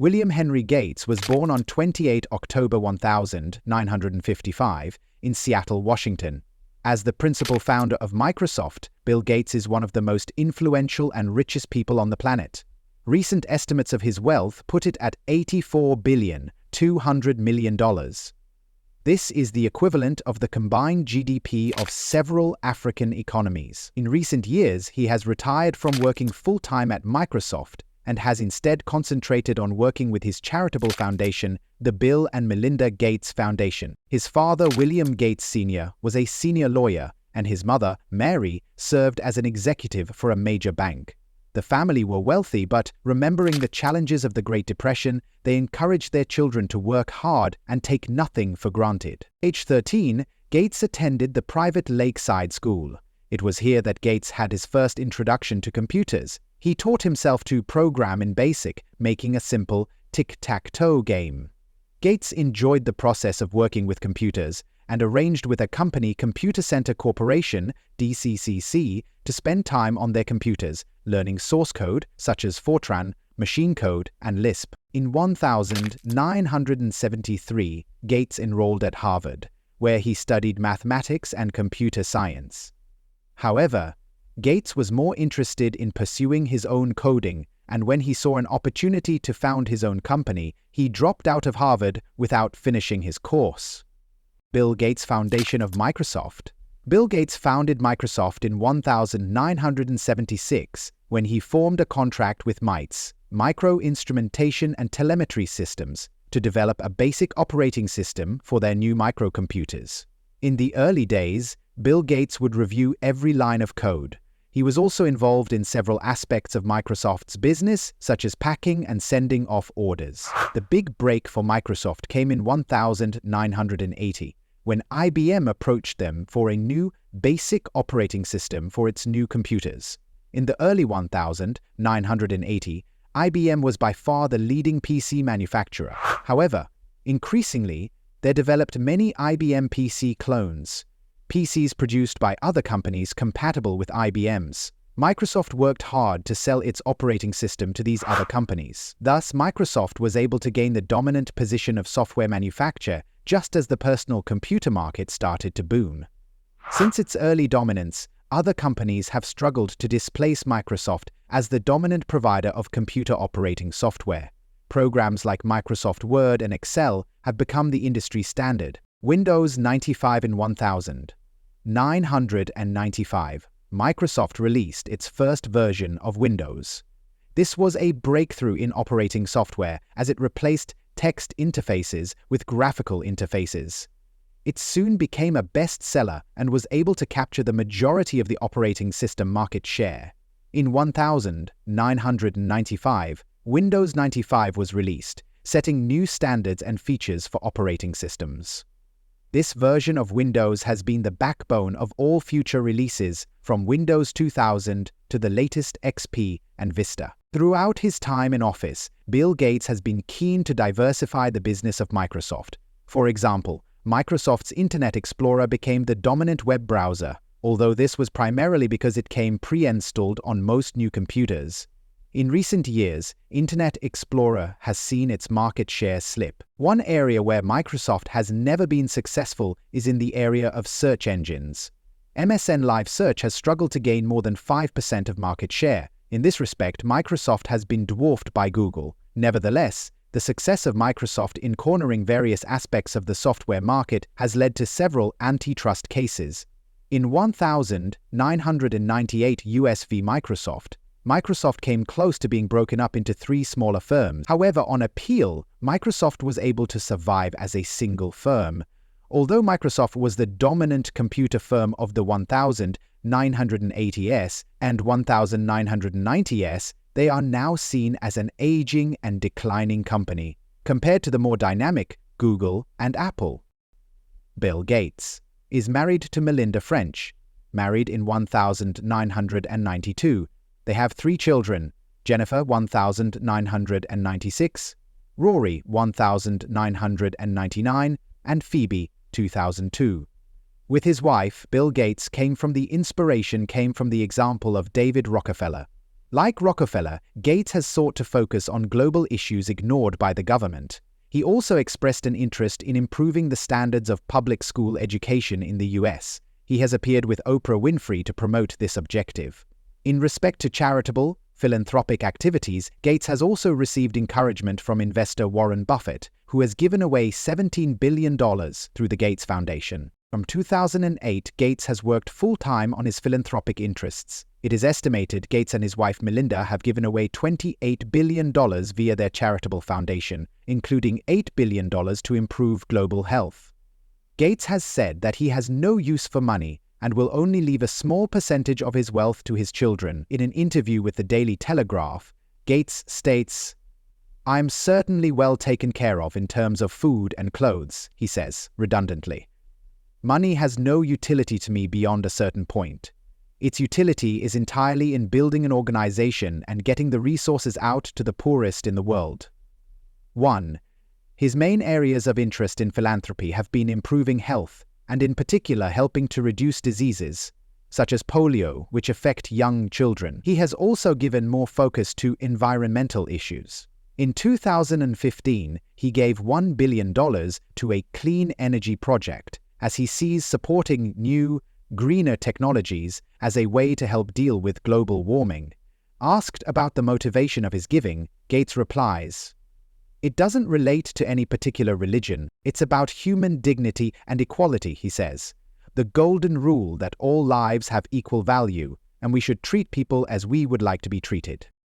William Henry Gates was born on 28 October 1955 in Seattle, Washington. As the principal founder of Microsoft, Bill Gates is one of the most influential and richest people on the planet. Recent estimates of his wealth put it at $84.2 billion. This is the equivalent of the combined GDP of several African economies. In recent years, he has retired from working full-time at Microsoft and has instead concentrated on working with his charitable foundation, the Bill and Melinda Gates Foundation. His father, William Gates Sr., was a senior lawyer, and his mother, Mary, served as an executive for a major bank. The family were wealthy, but remembering the challenges of the Great Depression, they encouraged their children to work hard and take nothing for granted. Age 13, Gates attended the private Lakeside School. It was here that Gates had his first introduction to computers. He taught himself to program in BASIC, making a simple tic-tac-toe game. Gates enjoyed the process of working with computers and arranged with a company, Computer Center Corporation, DCCC, to spend time on their computers, learning source code such as Fortran, machine code, and Lisp. In 1973, Gates enrolled at Harvard, where he studied mathematics and computer science. However, Gates was more interested in pursuing his own coding, and when he saw an opportunity to found his own company, he dropped out of Harvard without finishing his course. Bill Gates Foundation of Microsoft. Bill Gates founded Microsoft in 1976 when he formed a contract with MITES, Micro Instrumentation and Telemetry Systems, to develop a basic operating system for their new microcomputers. In the early days, Bill Gates would review every line of code. He was also involved in several aspects of Microsoft's business, such as packing and sending off orders. The big break for Microsoft came in 1980, when IBM approached them for a new basic operating system for its new computers. In the early 1980, IBM was by far the leading PC manufacturer. However, increasingly, they developed many IBM PC clones, PCs produced by other companies compatible with IBM's. Microsoft worked hard to sell its operating system to these other companies. Thus, Microsoft was able to gain the dominant position of software manufacturer just as the personal computer market started to boom. Since its early dominance, other companies have struggled to displace Microsoft as the dominant provider of computer operating software. Programs like Microsoft Word and Excel have become the industry standard. Windows 95 in 1995, Microsoft released its first version of Windows. This was a breakthrough in operating software as it replaced text interfaces with graphical interfaces. It soon became a bestseller and was able to capture the majority of the operating system market share. In 1995, Windows 95 was released, setting new standards and features for operating systems. This version of Windows has been the backbone of all future releases, from Windows 2000 to the latest XP and Vista. Throughout his time in office, Bill Gates has been keen to diversify the business of Microsoft. For example, Microsoft's Internet Explorer became the dominant web browser, although this was primarily because it came pre-installed on most new computers. In recent years, Internet Explorer has seen its market share slip. One area where Microsoft has never been successful is in the area of search engines. MSN Live Search has struggled to gain more than 5% of market share. In this respect, Microsoft has been dwarfed by Google. Nevertheless, the success of Microsoft in cornering various aspects of the software market has led to several antitrust cases. In 1998 US v. Microsoft came close to being broken up into 3 smaller firms. However, on appeal, Microsoft was able to survive as a single firm. Although Microsoft was the dominant computer firm of the 1980s and 1990s, they are now seen as an aging and declining company, compared to the more dynamic Google and Apple. Bill Gates is married to Melinda French, married in 1992. They have 3 children: Jennifer 1996, Rory 1999, and Phoebe 2002. With his wife, Bill Gates came from the example of David Rockefeller. Like Rockefeller, Gates has sought to focus on global issues ignored by the government. He also expressed an interest in improving the standards of public school education in the US. He has appeared with Oprah Winfrey to promote this objective. In respect to charitable, philanthropic activities, Gates has also received encouragement from investor Warren Buffett, who has given away $17 billion through the Gates Foundation. From 2008, Gates has worked full-time on his philanthropic interests. It is estimated Gates and his wife Melinda have given away $28 billion via their charitable foundation, including $8 billion to improve global health. Gates has said that he has no use for money and will only leave a small percentage of his wealth to his children. In an interview with the Daily Telegraph, Gates states, "I'm certainly well taken care of in terms of food and clothes," he says, redundantly. "Money has no utility to me beyond a certain point. Its utility is entirely in building an organization and getting the resources out to the poorest in the world." 1. His main areas of interest in philanthropy have been improving health, and in particular helping to reduce diseases, such as polio, which affect young children. He has also given more focus to environmental issues. In 2015, he gave $1 billion to a clean energy project, as he sees supporting new, greener technologies as a way to help deal with global warming. Asked about the motivation of his giving, Gates replies, "It doesn't relate to any particular religion. It's about human dignity and equality," he says. "The golden rule that all lives have equal value, and we should treat people as we would like to be treated."